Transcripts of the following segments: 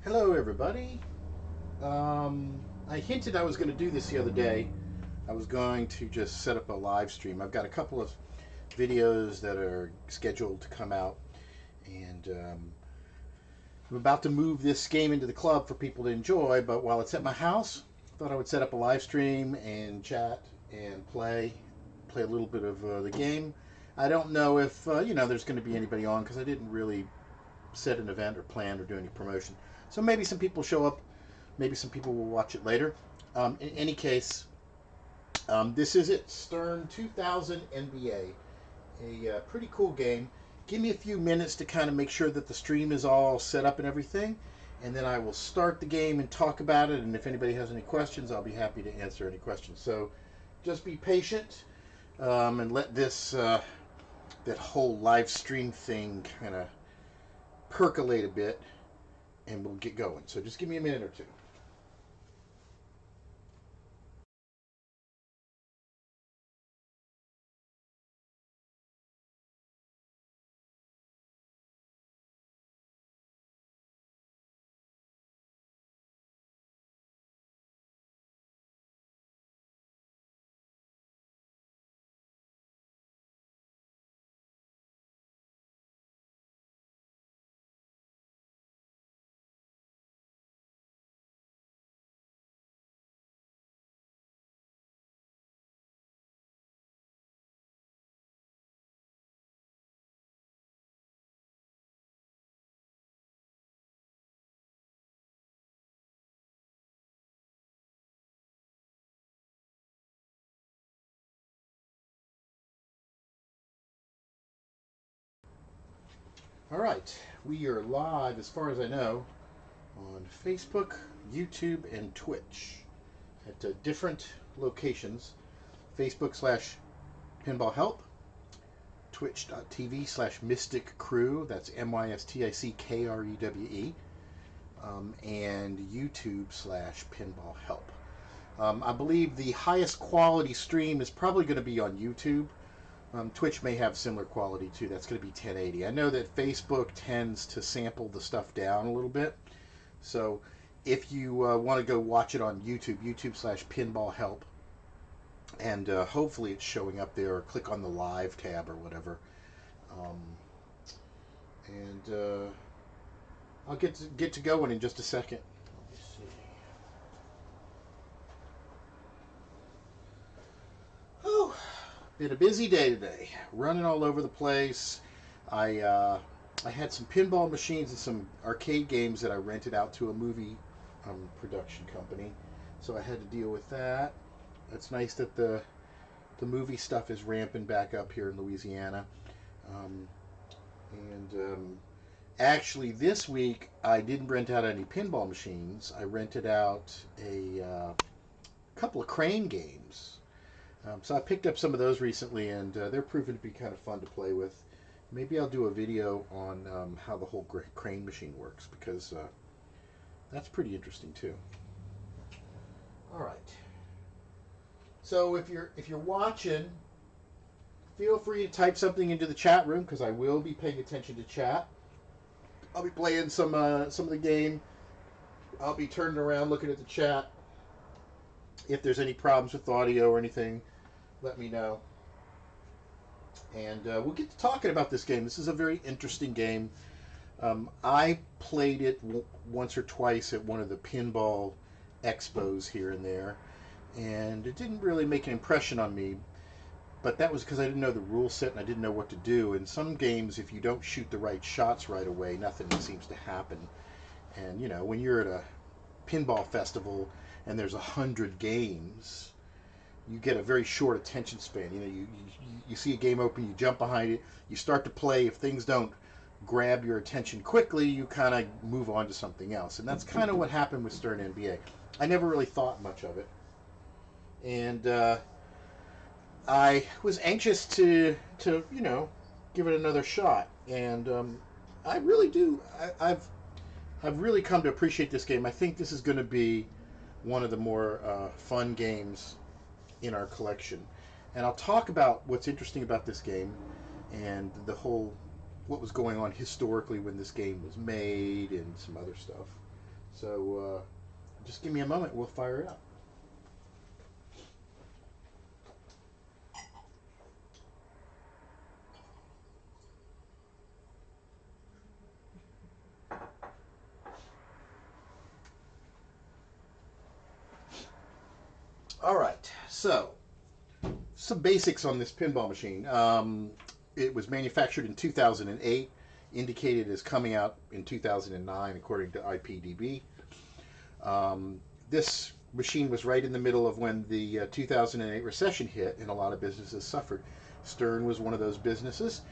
Hello, everybody. I hinted I was going to do this the other day. I was going to just set up a live stream. I've got a couple of videos that are scheduled to come out, and I'm about to move this game into the club for people to enjoy. But while it's at my house, I thought I would set up a live stream and chat and play a little bit of the game. I don't know if there's going to be anybody on because I didn't really set an event or plan or do any promotion. So maybe some people show up. Maybe some people will watch it later. In any case, this is it. Stern 2000 NBA. A pretty cool game. Give me a few minutes to kind of make sure that the stream is all set up and everything. And then I will start the game and talk about it. And if anybody has any questions, I'll be happy to answer any questions. So just be patient and let that whole live stream thing kind of percolate a bit, and we'll get going. So just give me a minute or two. All right, we are live, as far as I know, on Facebook, YouTube, and Twitch at different locations. Facebook /Pinball Help, Twitch.tv/Mystic Crew, that's MYSTICKREWE, and YouTube /Pinball Help. I believe the highest quality stream is probably going to be on YouTube. Twitch may have similar quality too. That's going to be 1080. I know that Facebook tends to sample the stuff down a little bit. So if you want to go watch it on YouTube, YouTube /Pinball Help, and hopefully it's showing up there, or click on the live tab or whatever. Um, and I'll get to going in just a second. Let me see. Whew. Been a busy day today, running all over the place. I had some pinball machines and some arcade games that I rented out to a movie production company, so I had to deal with that. It's nice that the movie stuff is ramping back up here in Louisiana. Um, and actually, this week I didn't rent out any pinball machines. I rented out a couple of crane games. So I picked up some of those recently, and they're proving to be kind of fun to play with. Maybe I'll do a video on how the whole crane machine works, because that's pretty interesting too. All right. So if you're watching, feel free to type something into the chat room, because I will be paying attention to chat. I'll be playing some of the game. I'll be turning around looking at the chat. If there's any problems with audio or anything, let me know. And we'll get to talking about this game. This is a very interesting game. I played it once or twice at one of the pinball expos here and there, and it didn't really make an impression on me. But that was because I didn't know the rule set and I didn't know what to do. In some games, if you don't shoot the right shots right away, nothing seems to happen. And when you're at a pinball festival and there's 100 games, you get a very short attention span. You see a game open, you jump behind it, you start to play. If things don't grab your attention quickly, you kind of move on to something else. And that's kind of what happened with Stern NBA. I never really thought much of it, and I was anxious to give it another shot. And I really do. I've really come to appreciate this game. I think this is going to be one of the more fun games in our collection. And I'll talk about what's interesting about this game and the whole what was going on historically when this game was made and some other stuff. So just give me a moment. We'll fire it up. All right, so some basics on this pinball machine. It was manufactured in 2008, indicated as coming out in 2009, according to IPDB. This machine was right in the middle of when the 2008 recession hit, and a lot of businesses suffered. Stern was one of those businesses.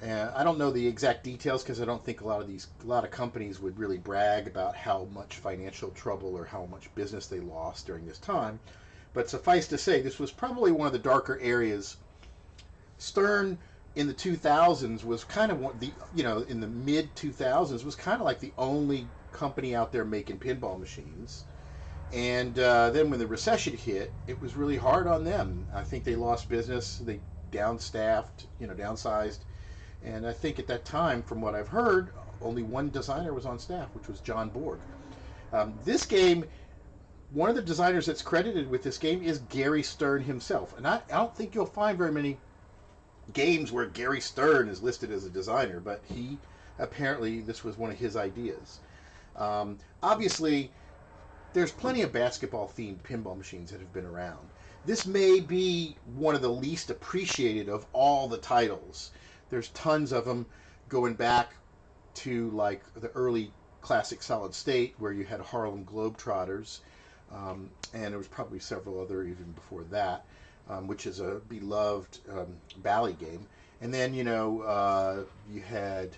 I don't know the exact details because I don't think a lot of companies would really brag about how much financial trouble or how much business they lost during this time. But suffice to say, this was probably one of the darker areas. Stern in the 2000s was kind of in the mid 2000s was kind of like the only company out there making pinball machines. And then when the recession hit, it was really hard on them. I think they lost business. They downsized. And I think at that time, from what I've heard, only one designer was on staff, which was John Borg. This game, one of the designers that's credited with this game is Gary Stern himself. And I don't think you'll find very many games where Gary Stern is listed as a designer, but apparently this was one of his ideas. Obviously, there's plenty of basketball-themed pinball machines that have been around. This may be one of the least appreciated of all the titles. There's tons of them going back to like the early classic Solid State, where you had Harlem Globetrotters, and there was probably several other even before that, which is a beloved Bally game. And then you had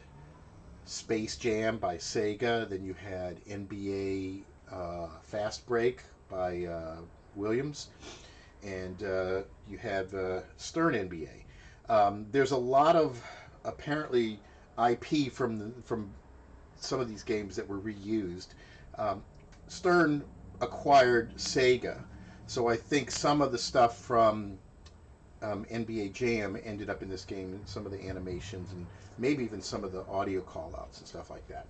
Space Jam by Sega. Then you had NBA Fast Break by Williams, and you have Stern NBA. There's a lot of apparently IP from some of these games that were reused. Stern acquired Sega, so I think some of the stuff from NBA Jam ended up in this game, and some of the animations, and maybe even some of the audio callouts and stuff like that.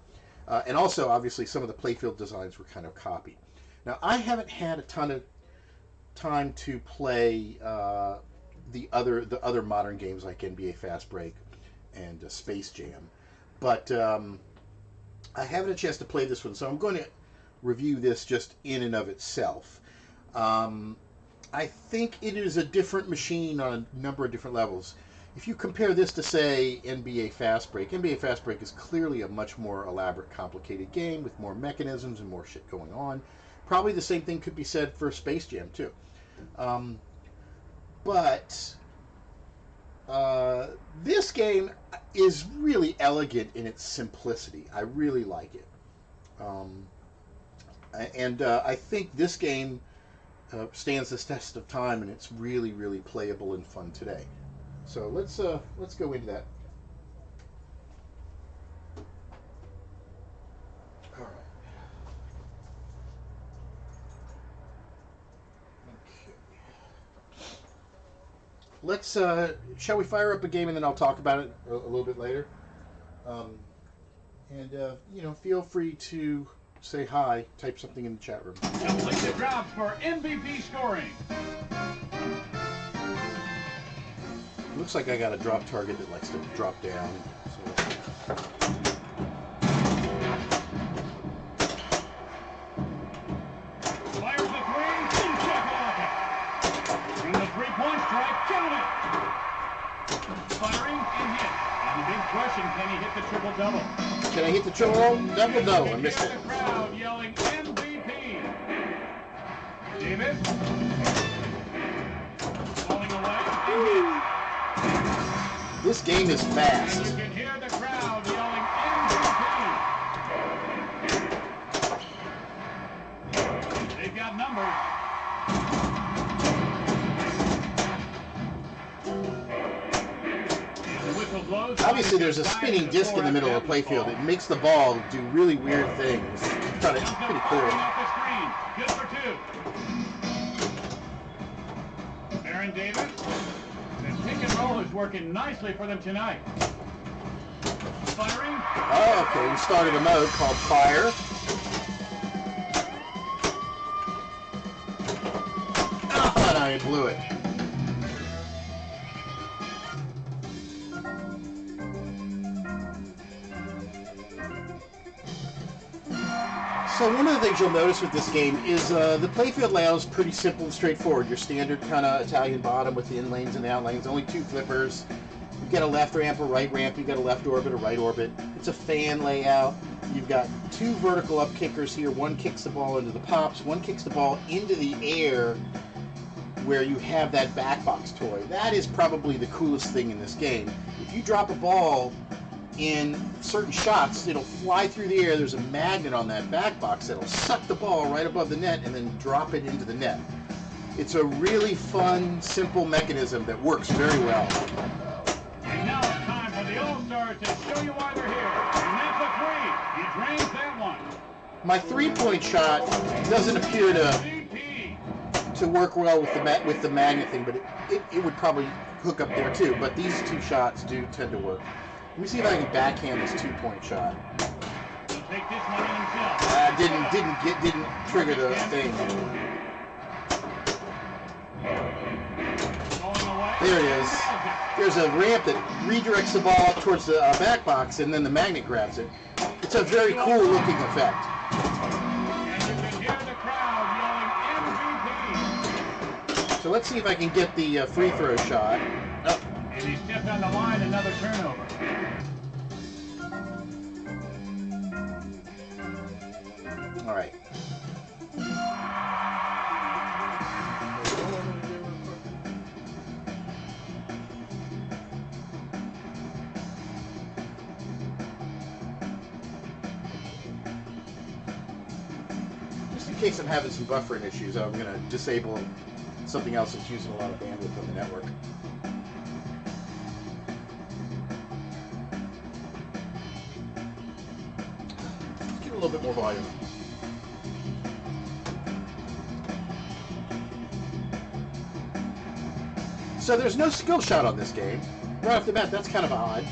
And also, obviously, some of the playfield designs were kind of copied. Now, I haven't had a ton of time to play the other modern games like NBA Fast Break and Space Jam, but I haven't had a chance to play this one, so I'm going to review this just in and of itself. I think it is a different machine on a number of different levels. If you compare this to, say, NBA Fast Break is clearly a much more elaborate, complicated game with more mechanisms and more shit going on. Probably the same thing could be said for Space Jam, too. But this game is really elegant in its simplicity. I really like it. And I think this game stands the test of time, and it's really, really playable and fun today. So let's go into that. All right. Okay. Let's shall we fire up a game, and then I'll talk about it a little bit later. And feel free to say hi, type something in the chat room. Complete the jobs for MVP scoring. Looks like I got a drop target that likes to drop down. So. Fires the three, check off. And the three-point strike, count it. Firing and hit. And the big question, can he hit the triple-double? Can I hit the triple-double? No, I missed it. The crowd yelling MVP. David. Falling away and hit. This game is fast. And you can hear the crowd yelling MVP. They've got numbers. And the whistle blows. Obviously, there's a spinning disc in the middle of the playfield. It makes the ball do really weird things. It's pretty cool. Off the screen. Good for two. Aaron Davis. The pick and roll is working nicely for them tonight. Firing. Oh, okay. We started a mode called Fire. I blew it. So one of the things you'll notice with this game is the playfield layout is pretty simple and straightforward. Your standard kind of Italian bottom with the in lanes and the out lanes. Only 2 flippers. You've got a left ramp, a right ramp. You've got a left orbit, a right orbit. It's a fan layout. You've got 2 vertical up kickers here. One kicks the ball into the pops. One kicks the ball into the air where you have that back box toy. That is probably the coolest thing in this game. If you drop a ball in certain shots, it'll fly through the air. There's a magnet on that back box that'll suck the ball right above the net and then drop it into the net. It's a really fun, simple mechanism that works very well. And now it's time for the All-Stars to show you why they're here. And that's a 3. He drains that one. My 3-point shot doesn't appear to work well with the magnet thing, but it would probably hook up there too. But these 2 shots do tend to work. Let me see if I can backhand this 2-point shot. He'll take this one himself. Didn't trigger the thing. There it is. There's a ramp that redirects the ball towards the back box, and then the magnet grabs it. It's a very cool looking effect. And you can hear the crowd yelling MVP. So let's see if I can get the free throw shot. Oh. And he stepped on the line, another turnover. All right. Just in case I'm having some buffering issues, I'm going to disable something else that's using a lot of bandwidth on the network. Let's get a little bit more volume. So there's no skill shot on this game. Right off the bat, that's kind of odd.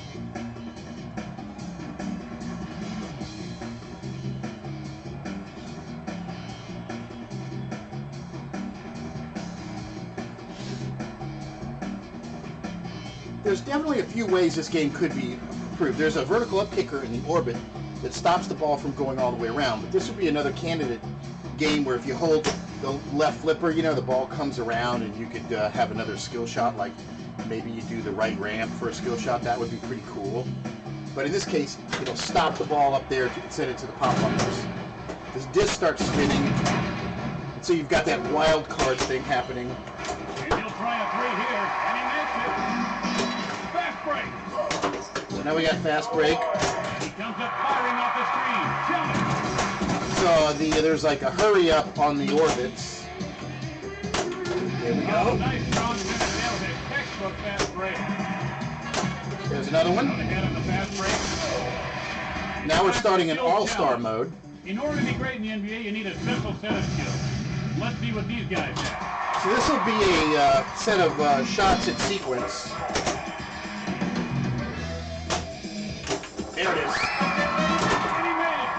There's definitely a few ways this game could be improved. There's a vertical up kicker in the orbit that stops the ball from going all the way around, but this would be another candidate game where if you hold the left flipper, you know, the ball comes around and you could have another skill shot, like maybe you do the right ramp for a skill shot. That would be pretty cool. But in this case, it'll stop the ball up there and send it to the pop bumpers. This disc starts spinning, and so you've got that wild card thing happening. And he'll try a 3 here, and he makes it. Fast break. So now we got fast break. He comes up firing off the screen. Tell me. So there's like a hurry up on the orbits. There we go. Nice strong finish. That was a textbook fast break. There's another one. Ahead on the fast break. Now we're starting in all-star mode. In order to be great in the NBA, you need a special set of skills. Let's see what these guys have. So this will be a set of shots in sequence. There it is. And he made it.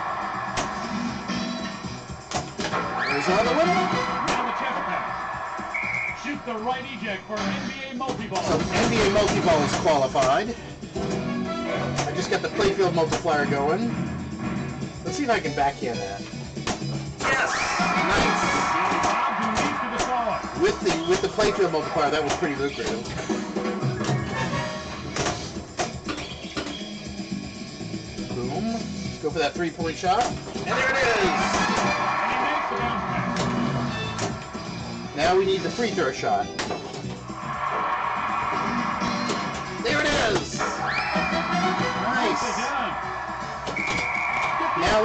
There's another one. Now the chest pass. Shoot the right eject for NBA multi-ball. So NBA multi-ball is qualified. I just got the playfield multiplier going. Let's see if I can backhand that. Yes! Nice! With the playfield multiplier, that was pretty lucrative. Boom. Let's go for that 3-point shot. And there it is! Now we need the free throw shot. There it is! Nice! Now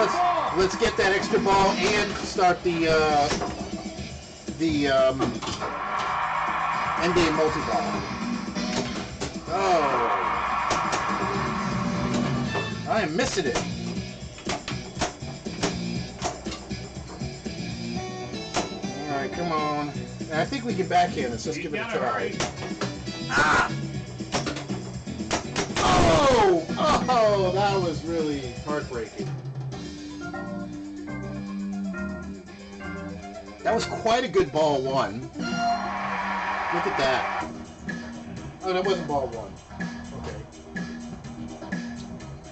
let's get that extra ball and start the NBA multi-ball. Oh, I am missing it. All right, come on. I think we can backhand this. Let's give it a try. Ah! Oh, that was really heartbreaking. That was quite a good ball one. Look at that. Oh, that wasn't ball one. Okay.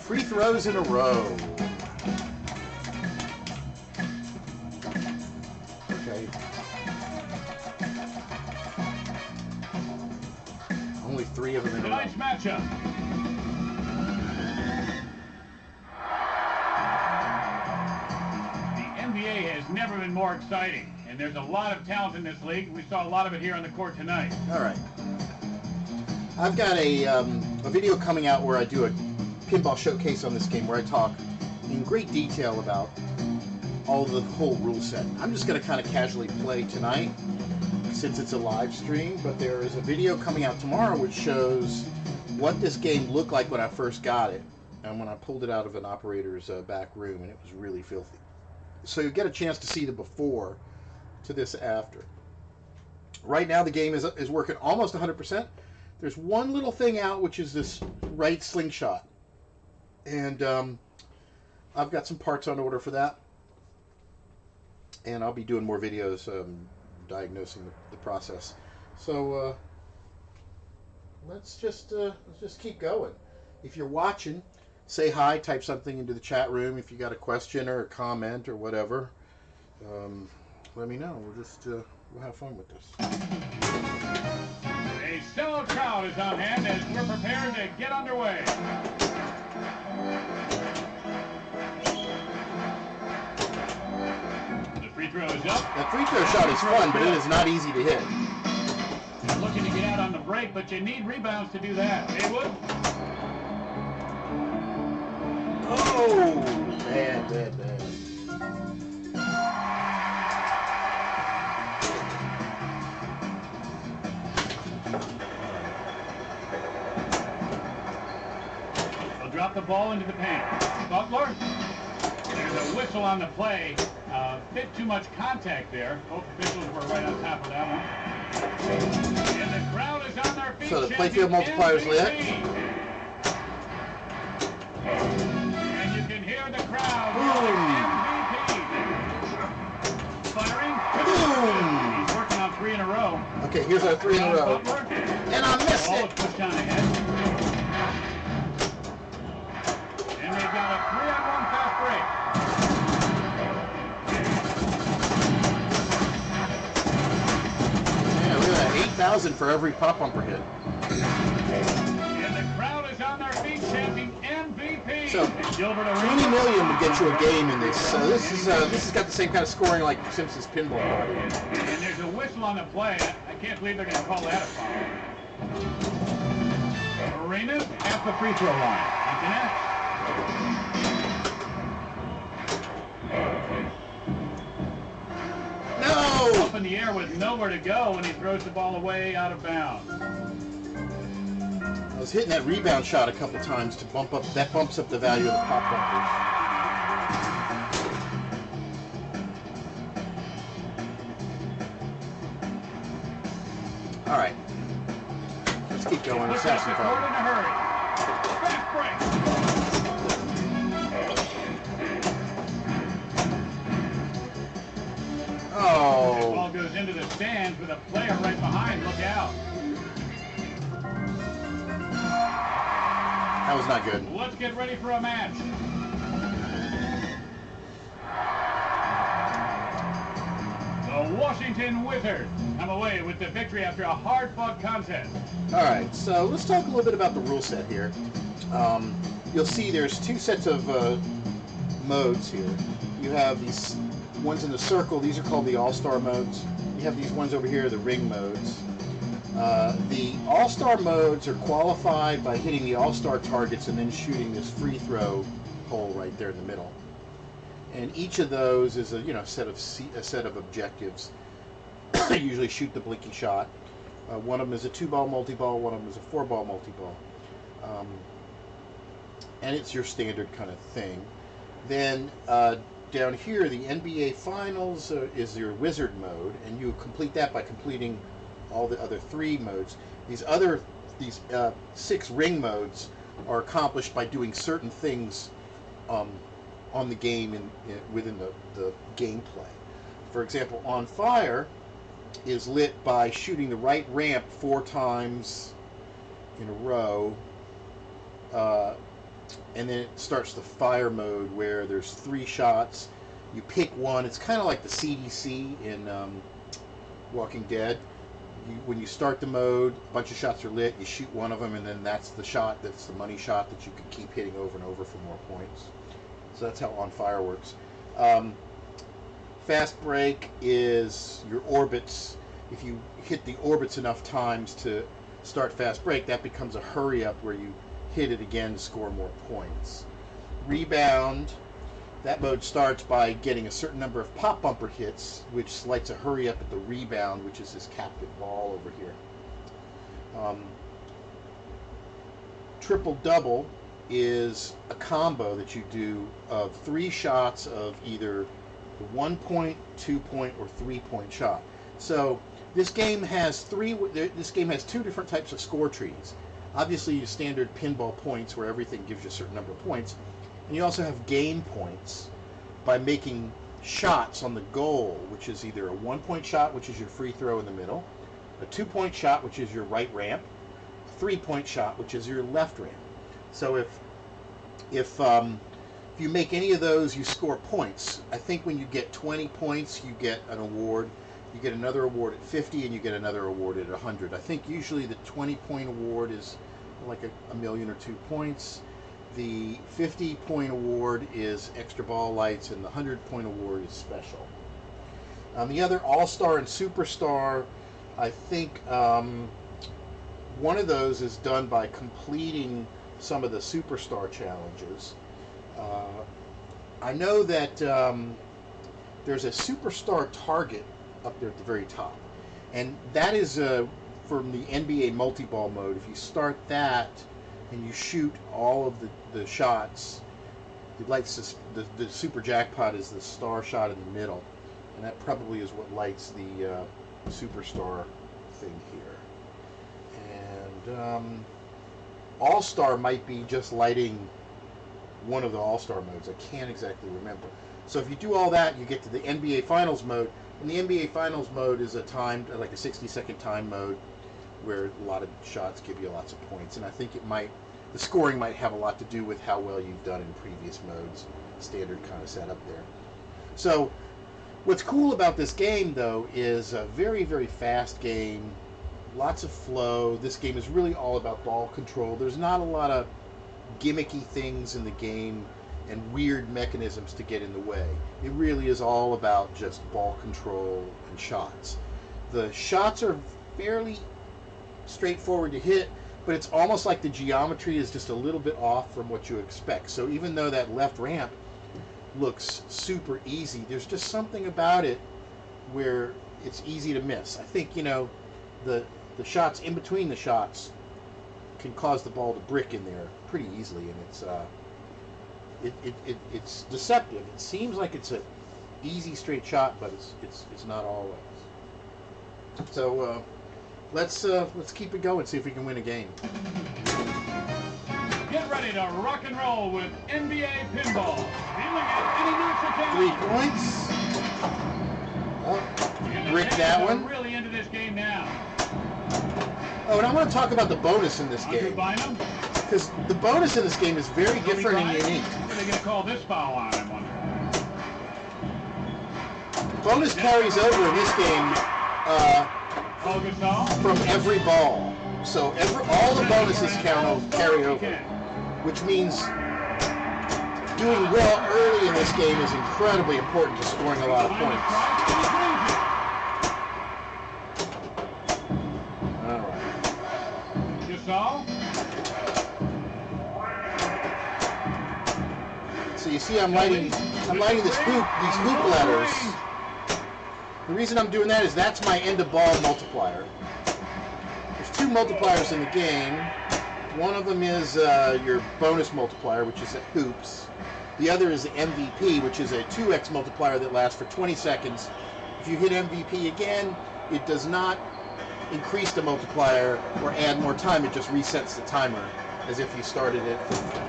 Free throws in a row. Okay. Only 3 of them in a row. Tonight's matchup. The NBA has never been more exciting, and there's a lot of talent in this league. We saw a lot of it here on the court tonight. All right. I've got a video coming out where I do a pinball showcase on this game where I talk in great detail about all the whole rule set. I'm just going to kind of casually play tonight since it's a live stream, but there is a video coming out tomorrow which shows what this game looked like when I first got it and when I pulled it out of an operator's back room, and it was really filthy. So you get a chance to see the before to this after. Right now the game is working almost 100%. There's one little thing out, which is this right slingshot. And I've got some parts on order for that. And I'll be doing more videos diagnosing the process. So let's just keep going. If you're watching, say hi, type something into the chat room. If you got a question or a comment or whatever, let me know. We'll have fun with this. A stellar crowd is on hand as we're prepared to get underway. The free throw is up. That free throw shot is fun, but it is not easy to hit. You're looking to get out on the break, but you need rebounds to do that. Haywood. Oh, bad. They'll drop the ball into the paint. Butler. There's a whistle on the play. Bit too much contact there. Both officials were right on top of that one. And the crowd is on their feet. So the playfield multiplier's lit. And you can hear the crowd. MVP. Firing. Boom. He's working on 3 in a row. Okay, here's our 3 in a row. Butler. And I missed Ball it. is pushed on ahead. And they've got a 3-on-1 fast break. Yeah, look at that. 8,000 for every pop bumper hit. And the crowd is on their feet chanting MVP. So, 20 million would get you a game in this. So this has got the same kind of scoring like Simpsons pinball. And there's a whistle on the play. I can't believe they're going to call that a foul. Arenas at the free throw line. No! Up in the air with nowhere to go when he throws the ball away out of bounds. I was hitting that rebound shot a couple times to bump up. That bumps up the value of the pop bumpers. All right, let's keep going. Let's have some In a fun. hurry. Fast break. The Oh, ball goes into the stands with a player right behind. Look out. that was not good. Let's get ready for a match. The Washington Wizards come away with the victory after a hard-fought contest. All right, so let's talk a little bit about the rule set here. You'll see there's 2 sets of modes here. You have these ones in the circle. These are called the All-Star modes. You have these ones over here, the ring modes. The All-Star modes are qualified by hitting the All-Star targets and then shooting this free throw hole right there in the middle. And each of those is a set of objectives. I usually shoot the blinking shot. One of them is a 2-ball multi-ball. One of them is a 4-ball multi-ball. And it's your standard kind of thing. Then down here, the NBA Finals is your Wizard mode, and you complete that by completing all the other 3 modes. These 6 ring modes are accomplished by doing certain things on the game within the gameplay. For example, on fire, is lit by shooting the right ramp 4 times in a row, and then it starts the fire mode where there's 3 shots. You pick one. It's kind of like the CDC in Walking Dead. When you start the mode, a bunch of shots are lit. You shoot one of them, and then that's the shot. That's the money shot that you can keep hitting over and over for more points. So that's how On Fire works. Fast break is your orbits. If you hit the orbits enough times to start fast break, that becomes a hurry up where you hit it again to score more points. Rebound, that mode starts by getting a certain number of pop bumper hits, which lights a hurry up at the rebound, which is this captive ball over here. Triple double is a combo that you do of 3 shots of either the 1 point, 2 point, or 3 point shot. So this game has 2 different types of score trees. Obviously, your standard pinball points, where everything gives you a certain number of points, and you also have game points by making shots on the goal, which is either a 1 point shot, which is your free throw in the middle, a 2 point shot, which is your right ramp, a 3 point shot, which is your left ramp. So if you make any of those, you score points. I think when you get 20 points, you get an award. You get another award at 50, and you get another award at 100. I think usually the 20-point award is like a million or 2 points. The 50-point award is extra ball lights, and the 100-point award is special. The other All-Star and Superstar, I think one of those is done by completing some of the Superstar challenges. I know that there's a Superstar target up there at the very top, and that is from the NBA multi-ball mode. If you start that and you shoot all of the shots, it lights the super jackpot is the star shot in the middle, and that probably is what lights the Superstar thing here. And All-Star might be just lighting one of the All-Star modes. I can't exactly remember. So if you do all that, you get to the NBA Finals mode, and the NBA Finals mode is a timed, like a 60-second time mode, where a lot of shots give you lots of points. And I think the scoring might have a lot to do with how well you've done in previous modes. Standard kind of setup there. So what's cool about this game, though, is a very, very fast game. Lots of flow. This game is really all about ball control. There's not a lot of gimmicky things in the game and weird mechanisms to get in the way. It really is all about just ball control and shots. The shots are fairly straightforward to hit, but it's almost like the geometry is just a little bit off from what you expect. So even though that left ramp looks super easy, there's just something about it where it's easy to miss. I think, the shots in between the shots can cause the ball to brick in there pretty easily, and it's deceptive. It seems like it's an easy straight shot, but it's not always. So let's keep it going. See if we can win a game. Get ready to rock and roll with NBA pinball. Feeling it, and he knocks it down. 3 points. Oh, brick that one. Really into this game now. Oh, and I want to talk about the bonus in this game, because the bonus in this game is very different and unique. What are they going to call this foul on, I wonder? Bonus carries over in this game from every ball. So all the bonuses carry over, which means doing well early in this game is incredibly important to scoring a lot of points. So you see, I'm lighting these hoop letters. The reason I'm doing that is that's my end of ball multiplier. There's 2 multipliers in the game. One of them is your bonus multiplier, which is at hoops. The other is the MVP, which is a 2x multiplier that lasts for 20 seconds. If you hit MVP again, it does not increase the multiplier or add more time. It just resets the timer as if you started it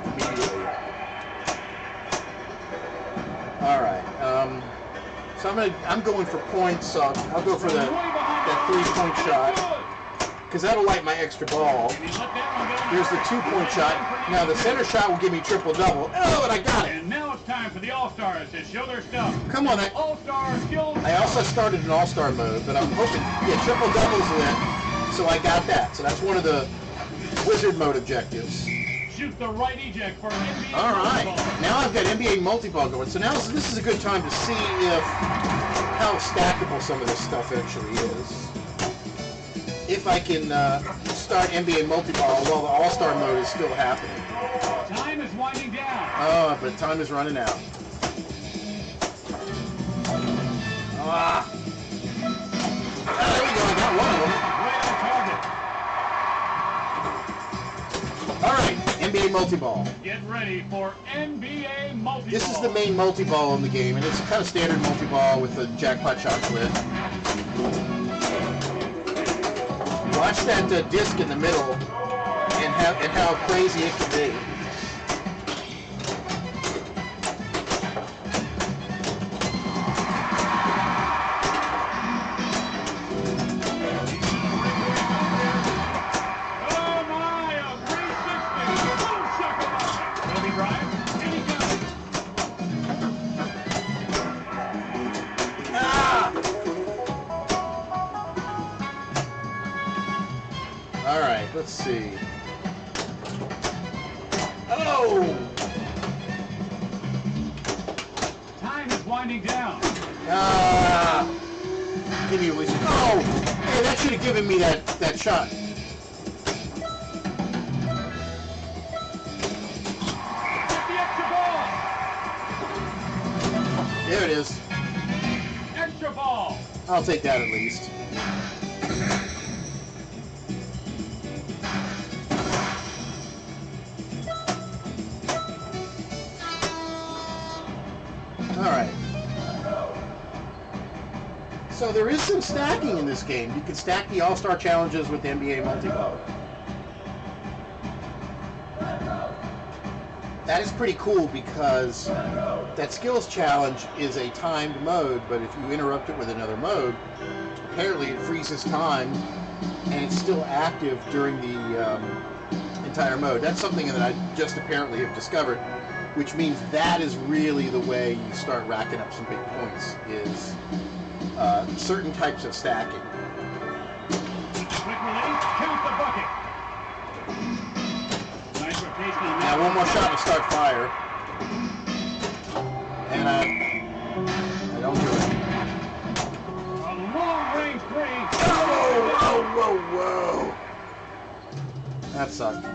immediately. All right. So I'm going for points. So I'll go for the that 3-point shot, because that'll light my extra ball. Here's the 2-point shot. Now the center shot will give me triple-double. Oh, and I got it. And now it's time for the All-Stars to show their stuff. Come on. All-Star skills. I also started an All-Star mode, but I'm hoping, yeah, triple-double's lit, so I got that. So that's one of the Wizard mode objectives. Shoot the right eject for NBA All right. multi-ball. Now I've got NBA multi-ball going. So now this is a good time to see how stackable some of this stuff actually is. If I can start NBA multi-ball while the All-Star mode is still happening. Time is winding down. Oh, but time is running out. Ah. There we go. I got one of them. Right on target. All right. NBA multi-ball. Get ready for NBA multi-ball. This is the main multi-ball in the game, and it's a kind of standard multi-ball with the jackpot shots lid. Watch that disc in the middle and how crazy it can be. Oh my, a 360. Boom shakalaka. Kobe Bryant, here he comes. Ah! All right, let's see. Oh! Time is winding down. Ah! Give me at least. Oh! Hey, that should have given me that shot. Get the extra ball. There it is. Extra ball. I'll take that at least. All right. So there is some stacking in this game. You can stack the All-Star challenges with the NBA multi-ball. That is pretty cool because that skills challenge is a timed mode, but if you interrupt it with another mode, apparently it freezes time and it's still active during the entire mode. That's something that I just apparently have discovered, which means that is really the way you start racking up some big points, is certain types of stacking. Quick release. Count the bucket. Nice rotation on that. Now one more shot to start fire. And I don't do it. A long-range three. Oh, whoa, whoa, whoa. That sucked.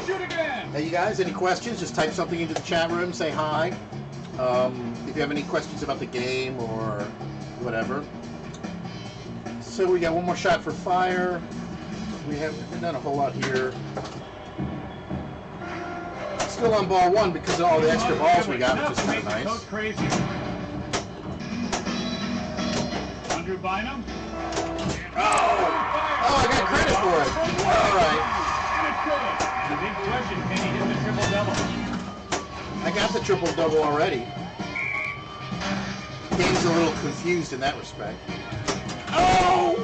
Shoot again. Hey, you guys, any questions? Just type something into the chat room, say hi. If you have any questions about the game or whatever. So we got one more shot for fire. We haven't done a whole lot here. Still on ball one because of all the extra balls we got, which is kind of nice. Coach crazy. Andrew Bynum. Oh, I got credit for it. All right. And it's good. The big question, can he hit the triple-double? I got the triple-double already. Game's a little confused in that respect. Oh!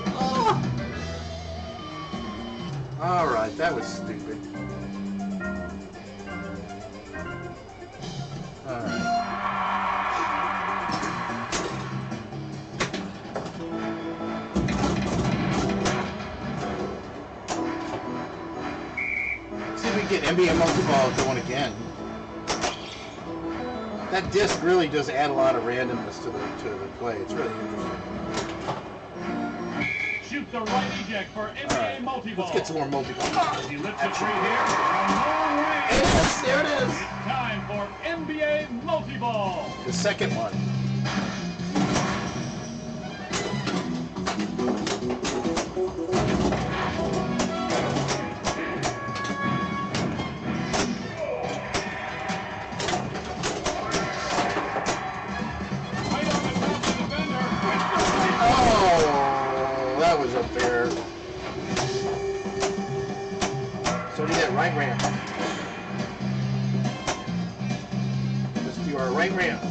All right, that was stupid. All right. See if we can get NBA multi-ball going again. That disc really does add a lot of randomness to the play. It's really interesting. Shoot the right eject for NBA All right, multi-ball. let's get some more multi-ball. He lifts a three here from long range. Yes, there it is. It's time for NBA multi-ball. The second one. Right on the top of the defender. Oh, that was unfair. So did that right ramp. right ramp.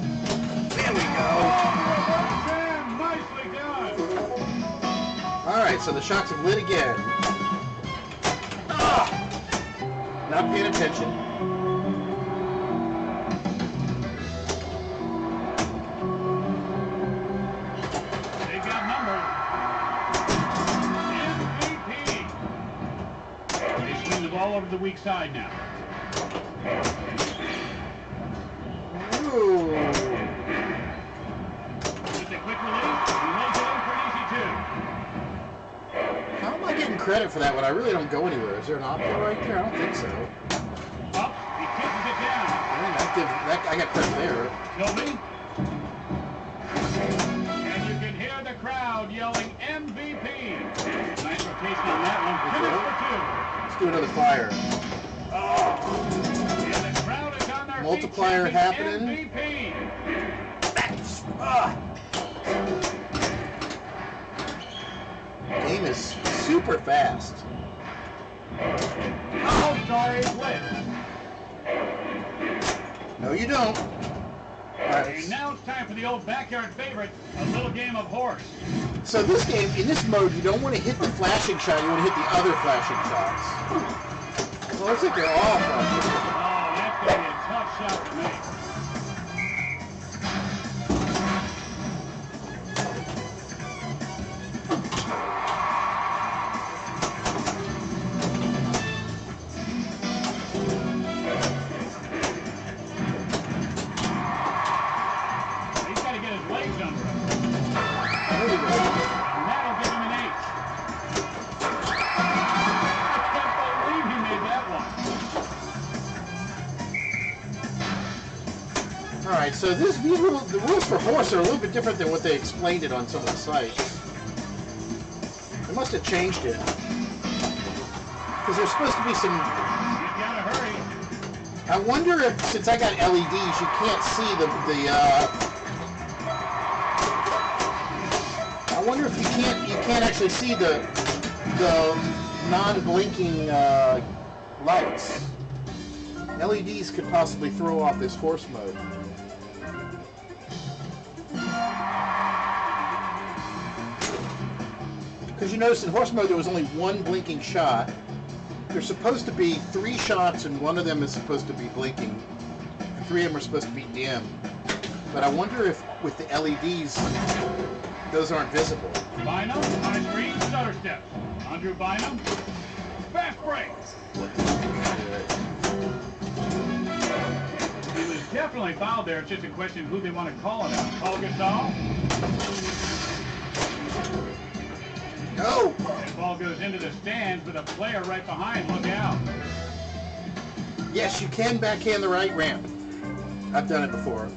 There we go. Nicely done. All right, so the shots have lit again. Ah! Not paying attention. They've got numbers. MVP. They swing the ball over the weak side now. Ooh. With the quick release, he lays it in for an easy two. How am I getting credit for that when I really don't go anywhere? Is there an option right there? I don't think so. Up, he kisses it down. I got credit there. Toby. And you can hear the crowd yelling MVP. Nice rotation on that one. Finish for two. Let's do another fire. And the crowd is on their Multiplier feet happening. MVP. Game is super fast. Oh, sorry, lit. No, you don't. And now it's time for the old backyard favorite, a little game of horse. So this game, in this mode, you don't want to hit the flashing shot, you want to hit the other flashing shots. Well, looks like they're all flashing. Oh, that's going to be a tough shot to make. He's got to get his legs under him. There we go. And that'll give him an H. I can't believe he made that one. All right, so the rules for horse are a little bit different than what they explained it on some of the sites. They must have changed it. Because there's supposed to be some... You gotta hurry. I wonder if, since I got LEDs, you can't see I wonder if you can't actually see the non-blinking lights. LEDs could possibly throw off this horse mode. Because you notice in horse mode there was only one blinking shot. There's supposed to be 3 shots and one of them is supposed to be blinking. And 3 of them are supposed to be dim. But I wonder if with the LEDs those aren't visible. Bynum, high screen, stutter steps. Andrew Bynum, fast break. He was definitely fouled there. It's just a question of who they want to call it out. Paul Gasol. No! That ball goes into the stands with a player right behind. Look out. Yes, you can backhand the right ramp. I've done it before.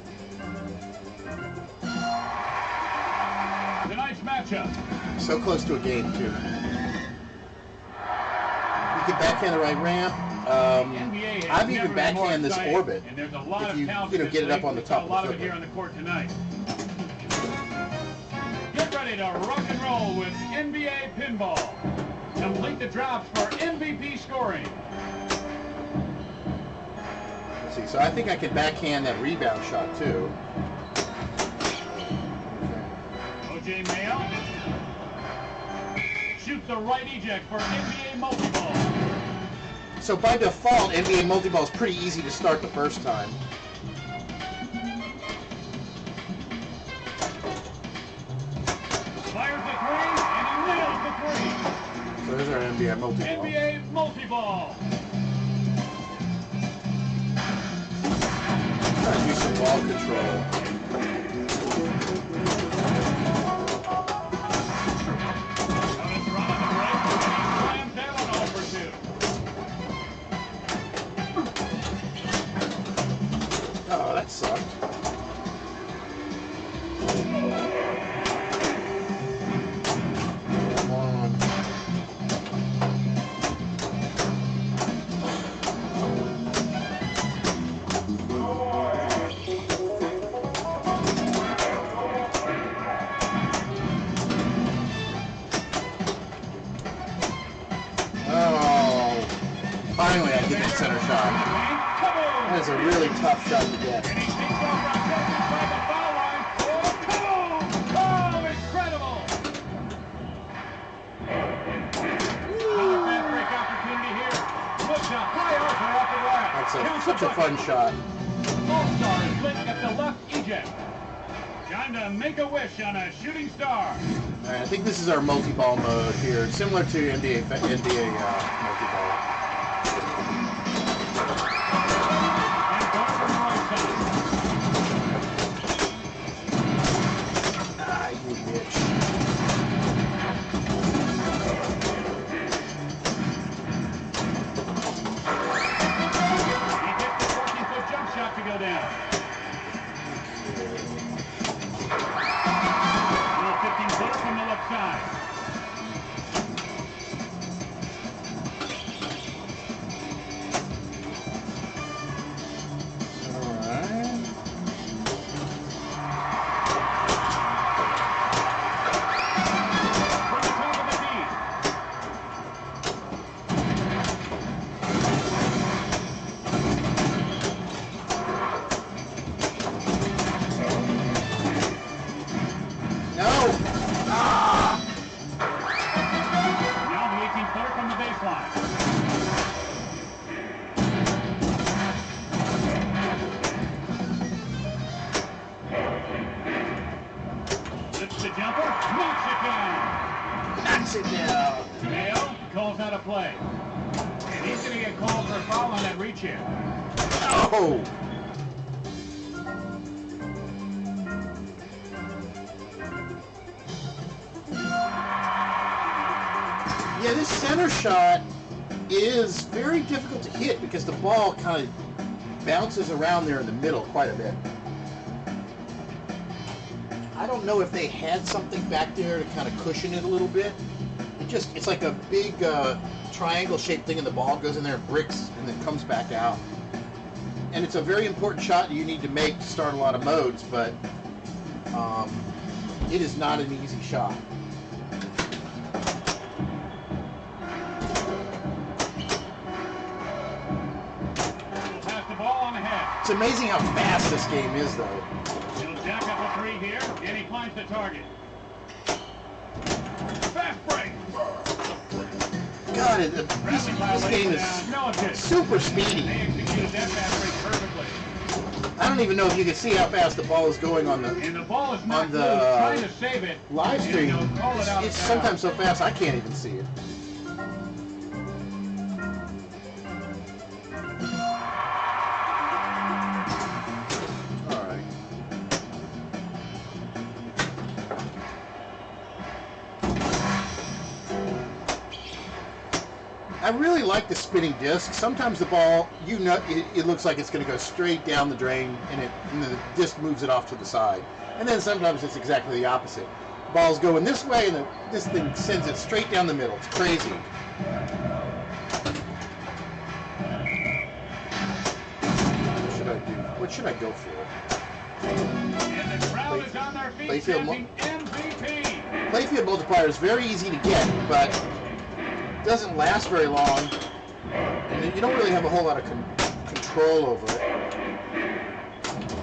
Tonight's matchup. So close to a game, too. You can backhand the right ramp. I've even backhand this orbit. And there's a lot if you, of get it up on the top a lot of of the it here on the court tonight. Get ready to rock and roll with NBA pinball. Complete the drops for MVP scoring. Let's see. So I think I can backhand that rebound shot too. O.J. Mayo shoots the right eject for NBA multi-ball. So by default, NBA multi-ball is pretty easy to start the first time. Fires the three, and he nails the three. So there's our NBA multi-ball. NBA multi-ball. Trying to do some ball control. Oh, that sucked. Come on. Oh, finally I get that center shot. That is a really tough shot to get. And he takes off right just inside the foul line. Oh, kaboom! Oh, incredible! Another fast break opportunity here. Looks a high archer off the glass. That's such a fun shot. All-Star is lit at the left eject. Time to make a wish on a shooting star. All right, I think this is our multi-ball mode here, similar to NBA multi-ball. And going from the right side. Ah, you bitch. He gets the 14-foot jump shot to go down. Little 15-footer from the left side. All right. From the top of the key. No. Ah. Now the 18-footer from the baseline. Lifts the jumper, knocks it down. Knocks it down. Mayo calls out a play. And he's going to get called for a foul on that reach in. Oh. Yeah, this center shot is very difficult to hit because the ball kind of bounces around there in the middle quite a bit. I don't know if they had something back there to kind of cushion it a little bit. It's like a big triangle-shaped thing, and the ball goes in there and bricks and then comes back out. And it's a very important shot you need to make to start a lot of modes, but it is not an easy shot. He'll pass the ball on ahead. It's amazing how fast this game is, though. He'll jack up a three here, and he finds the target. Fast break. God, this game is No assist. super speedy. They executed that fast break perfectly. I don't even know if you can see how fast the ball is going on the And the ball is not On the, loose, trying to save it. live stream. And he'll call it out It's of sometimes bounds. so fast I can't even see it. All right. I really like the spinning disc. Sometimes the ball, it looks like it's going to go straight down the drain, and the disc moves it off to the side. And then sometimes it's exactly the opposite. Ball's going this way, and this thing sends it straight down the middle. It's crazy. What should I do? What should I go for? And the crowd is on their feet Playfield chanting MVP. Playfield multiplier is very easy to get, but doesn't last very long, and you don't really have a whole lot of control over it.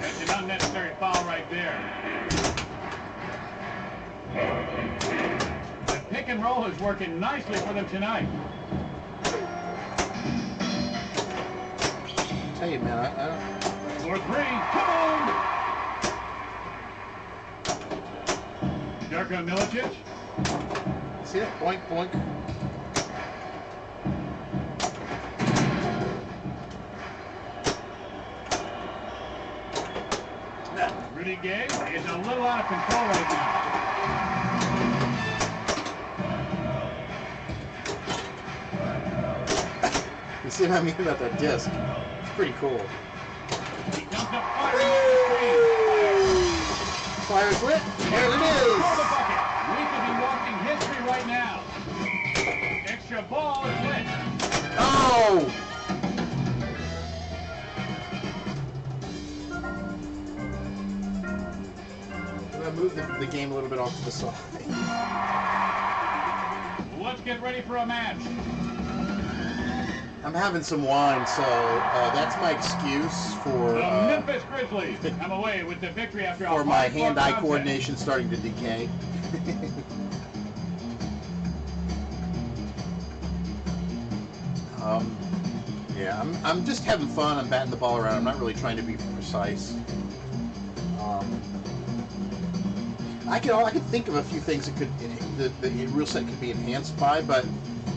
That's an unnecessary foul right there. The pick and roll is working nicely for them tonight. I tell you, man, I don't. For three, come on! Darko Milicic. See that? Boink, boink. Rudy Gay is a little out of control right now. You see what I mean about that disc? It's pretty cool. He comes up firing on the screen. Fire's lit. There it For the is. bucket. We could be walking history right now. Extra ball is lit. Oh! I'm gonna move the game a little bit off to the side. Let's get ready for a match. I'm having some wine, so that's my excuse for The Memphis Grizzlies come away with the victory after for my hand-eye contest. coordination starting to decay. Yeah, I'm just having fun. I'm batting the ball around. I'm not really trying to be precise. I could think of a few things that the rule set could be enhanced by, but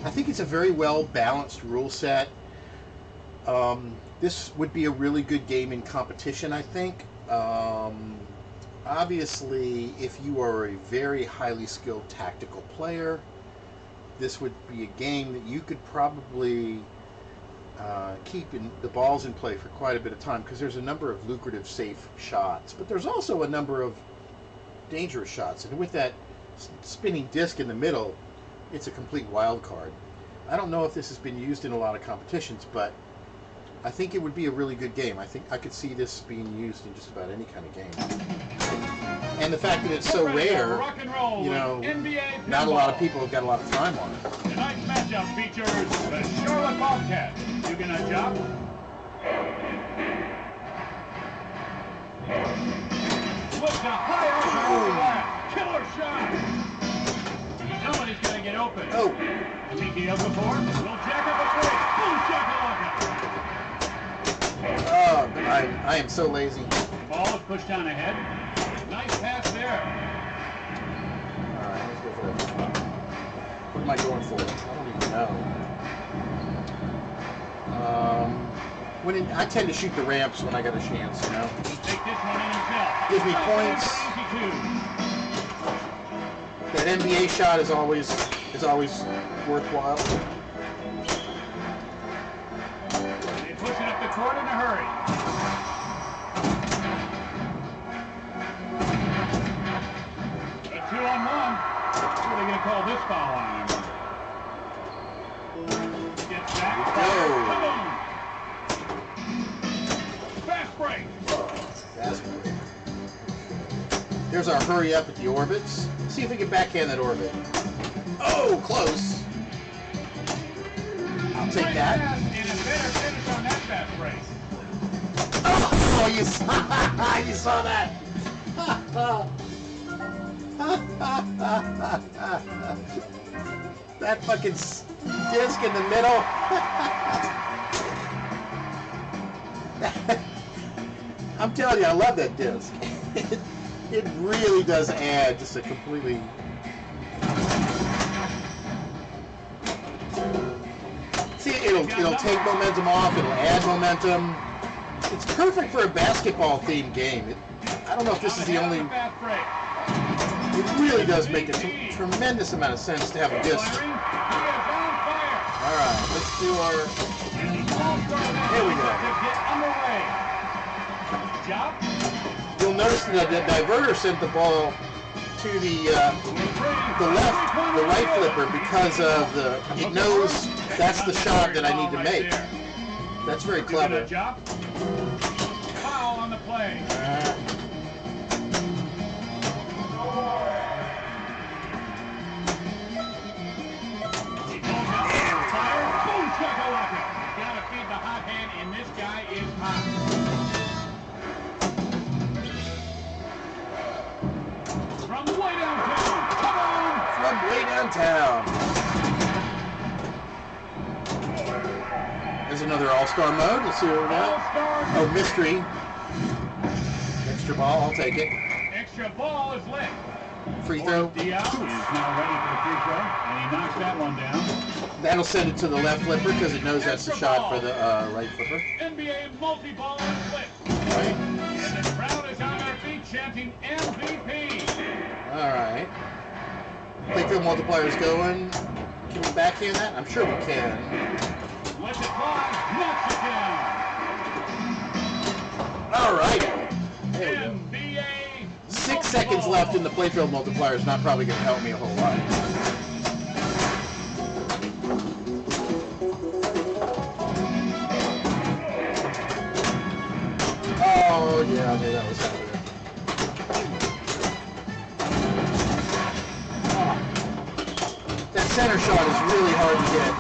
I think it's a very well balanced rule set. This would be a really good game in competition, I think. Obviously, if you are a very highly skilled tactical player, this would be a game that you could probably keep the balls in play for quite a bit of time, because there's a number of lucrative, safe shots, but there's also a number of dangerous shots, and with that spinning disc in the middle, it's a complete wild card. I don't know if this has been used in a lot of competitions, but I think it would be a really good game. I think I could see this being used in just about any kind of game. And the fact that it's so rare, you know, not a lot of people have got a lot of time on it. Tonight's matchup features the Charlotte Bobcats. You gonna jump? Looks a high out killer shot. Somebody's gonna get open. Oh. Tiki of the four. Will jack up a three. Boom shakalaka. Oh, I am so lazy. Ball is pushed down ahead. Nice pass there. All right, let's go for that. What am I going for? I don't even know. I tend to shoot the ramps when I got a chance, you know. Take this one in himself. Gives me points. That NBA shot is always worthwhile. They push it up the court in a hurry. A 2-on-1. What are they going to call this foul on him? Gets back. Fast break. Fast break. There's our hurry up at the orbits. See if we can backhand that orbit. Oh, close. I'll take that. And a better finish on that fast break. Oh, you saw that. That fucking disc in the middle. I'm telling you, I love that disc. It really does add just a completely... See, it'll take momentum off, it'll add momentum. It's perfect for a basketball-themed game. I don't know if this is the only... It really does make a tremendous amount of sense to have a disc. Alright, let's do our... Here we go. You'll notice that the diverter sent the ball to the right flipper because of it knows that's the shot that I need to make. That's very clever. Foul on the play. Boom shakalaka. Gotta feed the hot hand, and this guy is hot. Way downtown. There's another all-star mode. Let's see what we got. Oh, mystery. Extra ball. I'll take it. Extra ball is lit. Free throw. Diaz is now ready for the free throw, and he knocks that one down. That'll send it to the left flipper because it knows that's the shot for the right flipper. NBA multi-ball is lit. Right. And the crowd is on their feet chanting MVP. All right. Playfield multiplier is going. Can we backhand that? I'm sure we can. Let it fly. Knocks it down. All right. There we go. NBA 6 seconds left in the playfield multiplier is not probably going to help me a whole lot. Oh, yeah, I knew that was happening. That center shot is really hard to get.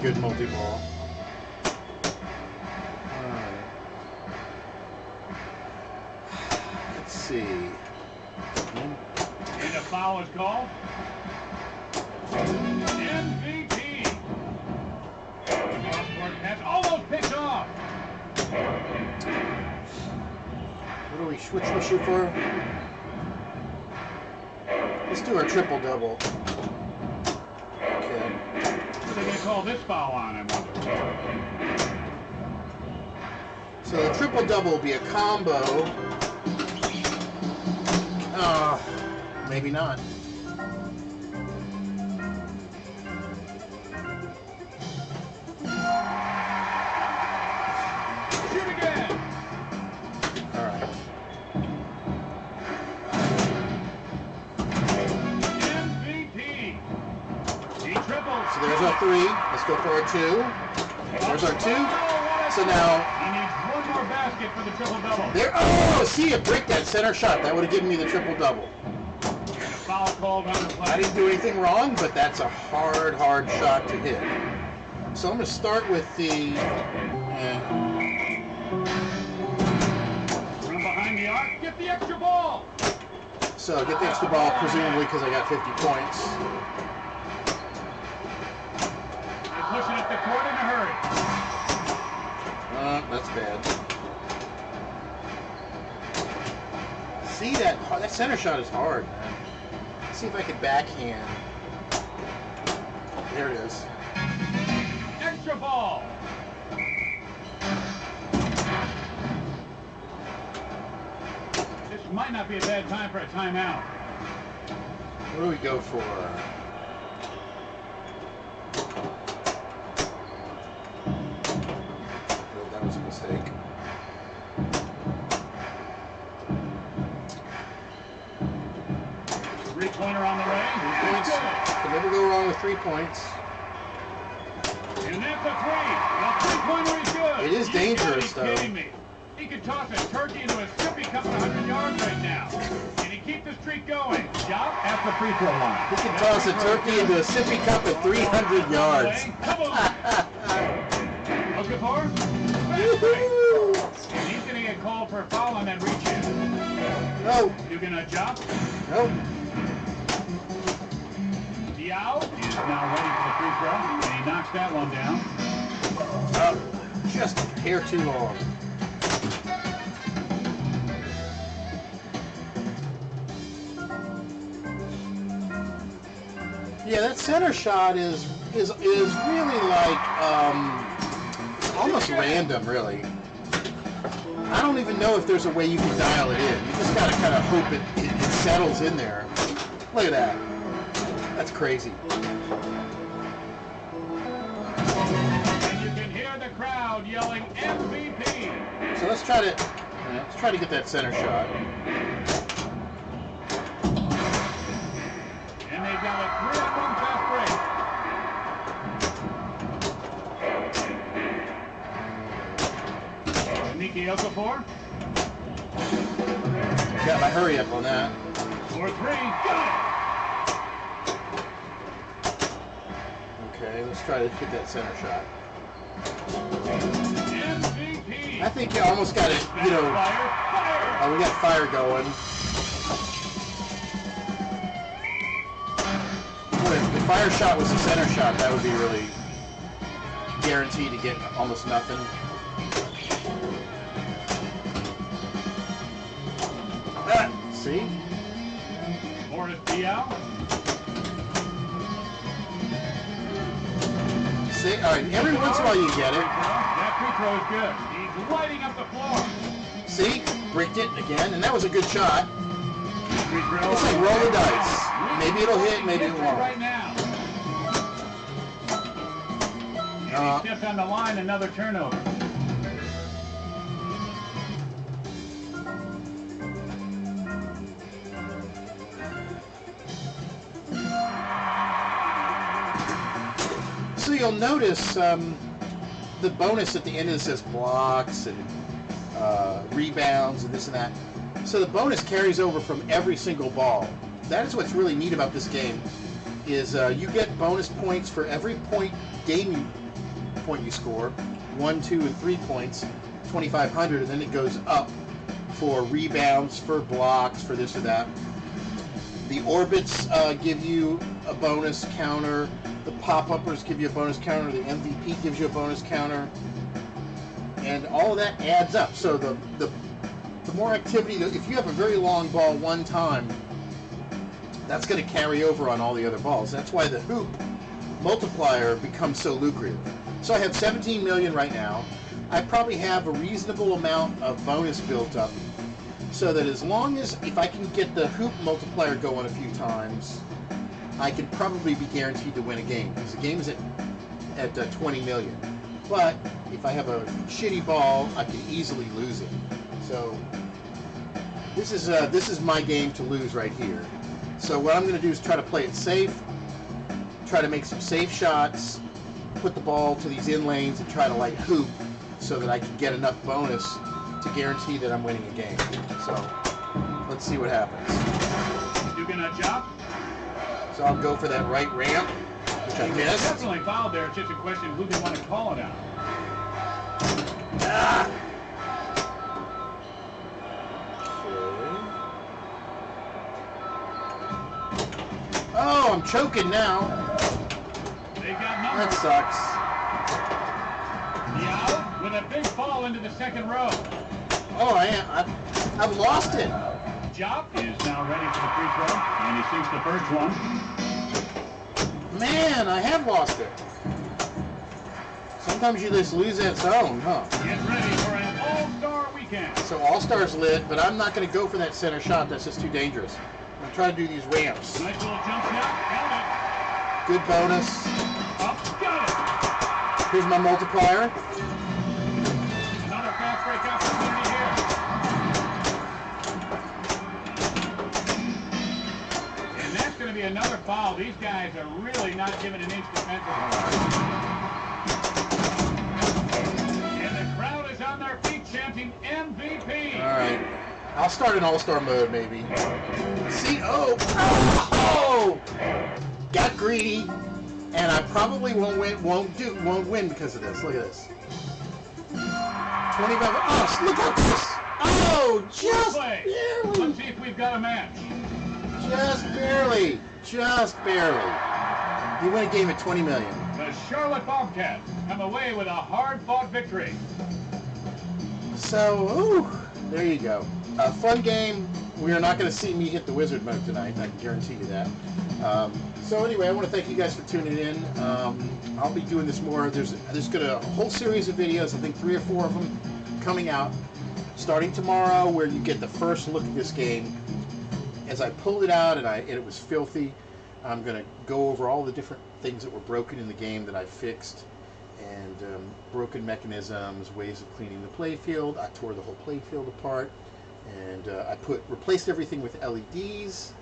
good multi-ball. Let's see. And a foul is called. MVP. Cross-court pass almost picked off. What do we shoot for? Let's do our triple-double. Okay. What are they going to call this foul on, I wonder? So the triple-double will be a combo. Maybe not. Shoot again. All right. MVP. He triples. So there's our 3. Let's go for our 2. There's our 2. So now He needs one more basket for the triple-double. there. Oh, see it break that center shot. That would have given me the triple-double. Foul called on the play. I didn't do anything wrong, but that's a hard shot to hit. So I'm going to start with the. From behind the arc, get the extra ball. So get the extra ball, presumably because I got 50 points. They're pushing up the court in a hurry. That's bad. See that center shot is hard, man. Let's see if I can backhand. There it is. Extra ball. This might not be a bad time for a timeout. What do we go for? Oh, that was a mistake. Three-pointer on the way. 3 points. Can never go wrong with 3 points. And that's a 3. The three-pointer is good. It is dangerous, You gotta be kidding me. He could toss a turkey into a sippy cup at 100 yards right now. Can he keep the streak going? Job at the free throw line. He can toss a turkey into a sippy cup at 300 yards. Okafor? Woohoo! And he's going to get called for a foul on that reach in. No. You going to jump? Nope. Diao is now ready for the free throw, and he knocks that one down. Just a hair too long. Yeah, that center shot is really like almost random, really. I don't even know if there's a way you can dial it in. You just gotta kind of hope it settles in there. Look at that. That's crazy. And you can hear the crowd yelling MVP. So let's try to get that center shot. And they've got a 3-on-1 fast break. Niki Okafor. Got my hurry up on that. For 3. Got Okay, let's try to hit that center shot. it. MVP. I think you almost got it, you know. Fire. We got fire going. Boy, if the fire shot was the center shot, that would be really guaranteed to get almost nothing. See? Morris Diao. See? All right, every once in a while you get it. That free throw is good. He's lighting up the floor. See? Bricked it again, and that was a good shot. Free throw. It's like roll the dice. Maybe it'll hit, maybe it won't. Right now. And he stepped on the line, another turnover. So you'll notice the bonus at the end of this says blocks and rebounds and this and that. So the bonus carries over from every single ball. That is what's really neat about this game, is you get bonus points for every point game point you score, 1, 2, and 3 points, 2,500, and then it goes up for rebounds, for blocks, for this or that. The orbits give you a bonus counter. The pop-uppers give you a bonus counter. The MVP gives you a bonus counter. And all of that adds up. So the more activity, if you have a very long ball one time, that's going to carry over on all the other balls. That's why the hoop multiplier becomes so lucrative. So I have 17 million right now. I probably have a reasonable amount of bonus built up, so that as long as, if I can get the hoop multiplier going a few times, I can probably be guaranteed to win a game, because the game is at 20 million. But if I have a shitty ball, I can easily lose it. So this is my game to lose right here. So what I'm going to do is try to play it safe, try to make some safe shots, put the ball to these in lanes, and try to like hoop so that I can get enough bonus to guarantee that I'm winning a game. So let's see what happens. You gonna jump? So I'll go for that right ramp, which I missed. Definitely fouled there. It's just a question of who they want to call it out. Ah! Oh, I'm choking now. They got numbers. That sucks. Yeah, with a big fall into the second row. Oh, I've lost it. Jop is now ready for the free throw, and he sinks the first one. Man, I have lost it. Sometimes you just lose that zone, huh? Get ready for an all-star weekend. So All-Star's lit, but I'm not going to go for that center shot. That's just too dangerous. I'm going to try to do these ramps. Nice little jump shot. Held Good bonus. it. Up, got it. Here's my multiplier. Another fast break opportunity here. And that's going to be another foul. These guys are really not giving an inch defensively. And the crowd is on their feet chanting MVP. All right. I'll start in All-Star mode, maybe. See? Oh! Oh! Got greedy, and I probably won't win because of this. Look at this. 25. Oh, look at this! Oh, just barely. Let's see if we've got a match. Just barely. Just barely. You win a game at 20 million. The Charlotte Bobcats come away with a hard-fought victory. So, ooh, there you go. A fun game. We are not going to see me hit the wizard mode tonight. I can guarantee you that. So anyway, I want to thank you guys for tuning in. I'll be doing this more. There's going to a whole series of videos. I think 3 or 4 of them coming out starting tomorrow, where you get the first look at this game. As I pulled it out and it was filthy, I'm going to go over all the different things that were broken in the game that I fixed, and broken mechanisms, ways of cleaning the playfield. I tore the whole playfield apart, and I replaced everything with LEDs,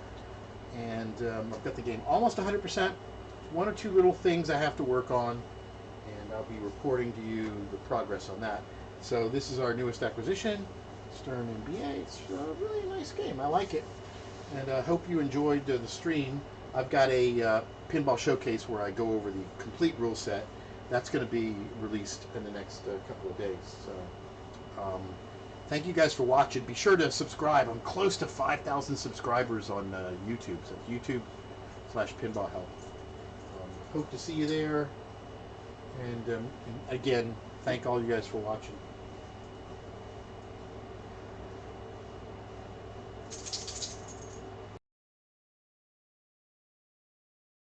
and I've got the game almost 100%. 1 or 2 little things I have to work on, and I'll be reporting to you the progress on that. So this is our newest acquisition, Stern NBA. It's a really nice game. I like it, and I hope you enjoyed the stream. I've got a pinball showcase where I go over the complete rule set. That's going to be released in the next couple of days. So thank you guys for watching. Be sure to subscribe. I'm close to 5,000 subscribers on YouTube. So YouTube/Pinball Help. Hope to see you there. And again, thank all you guys for watching.